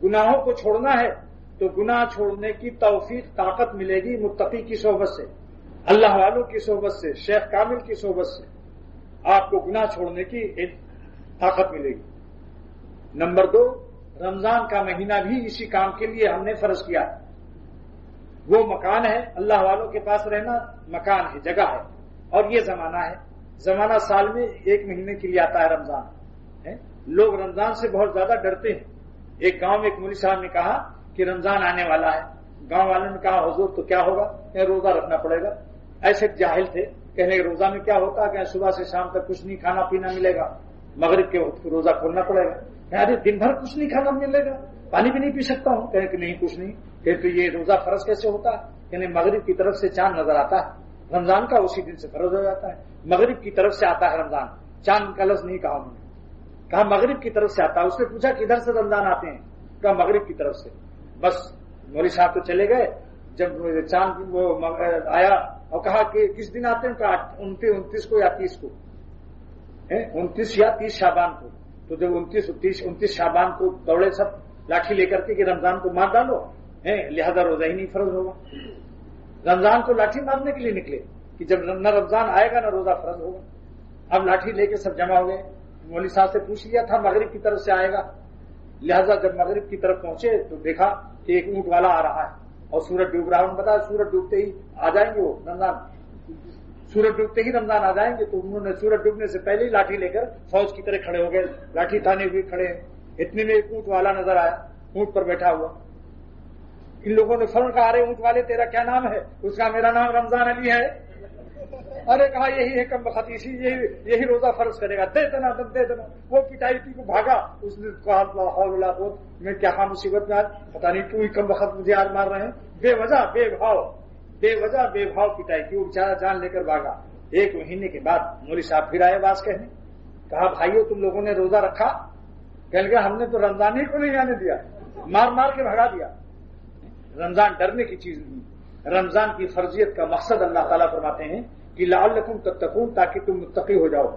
گناہوں کو چھوڑنا ہے تو گناہ چھوڑنے کی توفیق طاقت ملے گی متقی کی صحبت سے، اللہ والوں کی صحبت سے، شیخ کامل کی صحبت سے آپ کو گناہ چھوڑنے کی طاقت ملے گی۔ نمبر 2، رمضان کا مہینہ بھی اسی کام کے لیے ہم نے فرض کیا، وہ مکان ہے، اللہ والوں کے پاس رہنا مکان ہے، جگہ ہے، اور یہ زمانہ ہے۔ زمانہ سال میں 1 مہینے کے لیے آتا ہے رمضان ہے۔ لوگ رمضان سے بہت زیادہ ڈرتے ہیں۔ ایک گاؤں میں ایک مولوی صاحب نے کہا کہ رمضان آنے والا ہے، گاؤں والوں نے کہا حضور تو کیا ہوگا؟ کہ روزہ رکھنا پڑے گا۔ ایسے جاہل تھے، کہنے کہ روزہ میں کیا ہوتا ہے؟ کہ صبح سے شام تک کچھ نہیں کھانا پینا ملے گا، مغرب کے وقت روزہ کھولنا پڑے گا۔ ارے دن بھر کچھ نہیں کھانا ملے گا، پانی بھی نہیں پی سکتا ہوں؟ کہنے کہ نہیں کچھ نہیں۔ کہ تو یہ روزہ فرض کیسے ہوتا ہے؟ یعنی مغرب کی طرف سے چاند نظر آتا ہے رمضان کا، اسی دن سے فرض ہو جاتا ہے۔ مغرب کی طرف سے آتا ہے رمضان، چاند کا لفظ نہیں کہا انہوں نے، کہا مغرب کی طرف سے آتا ہے۔ اس نے پوچھا کدھر سے رمضان آتے ہیں؟ کہا مغرب کی طرف سے۔ بس مولوی صاحب تو چلے گئے۔ جب چاند وہ آیا اور کہا کہ کس دن آتے ہیں؟ کہا 29 کو یا 30 کو، 29 یا 30 شعبان کو۔ تو جب 29 شعبان کو دوڑے سب لاٹھی لے کر کے کہ رمضان کو مار ڈالو، لہذا روزہ ہی نہیں فرض ہوگا۔ رمضان کو لاٹھی مارنے کے لیے نکلے کہ جب نہ رمضان آئے گا نہ روزہ فرض ہوگا۔ اب لاٹھی لے کے سب جمع ہو گئے۔ مولوی صاحب سے پوچھ لیا تھا مغرب کی طرف سے آئے گا، لہذا جب مغرب کی طرف پہنچے تو دیکھا کہ ایک اونٹ والا آ رہا ہے اور سورج ڈوب رہا ہے۔ انہوں نے بتایا سورج ڈوبتے ہی آ جائیں گے، وہ رمضان سورج ڈوبتے ہی رمضان آ جائیں گے۔ تو انہوں نے سورج ڈوبنے سے پہلے ہی لاٹھی لے کر فوج کی طرح کھڑے ہو گئے، لاٹھی تھانے ہوئے کھڑے ہیں۔ اتنے میں ایک اونٹ والا نظر آیا، اونٹ پر بیٹھا ہوا۔ ان لوگوں نے فوراً کہا ارے اونٹ والے تیرا کیا نام ہے؟ اس کا میرا نام رمضان علی ہے۔ ارے کہا یہی ہے کم بخت، یہی روزہ فرض کرے گا، دے دینا دے دینا۔ وہ پٹائی کی کو بھاگا، اس نے کہا میں کیا مصیبت میں آج، پتا نہیں کیوں کم بخت مجھے آج مار رہے ہیں۔ بے وجہ بے بھاؤ پٹائی کی، وہ بیچارہ جان لے کر بھاگا۔ 1 مہینے کے بعد مولوی صاحب پھر آئے باز کہنے، کہا بھائیو تم لوگوں نے روزہ رکھا؟ کہنے لگا ہم نے تو رمضان ہی کو نہیں آنے دیا، مار مار کے بھگا دیا۔ رمضان ڈرنے کی چیز نہیں، رمضان کی فرضیت کا مقصد اللہ تعالیٰ فرماتے ہیں کہ لعلکم تتقون، تاکہ تم متقی ہو جاؤ۔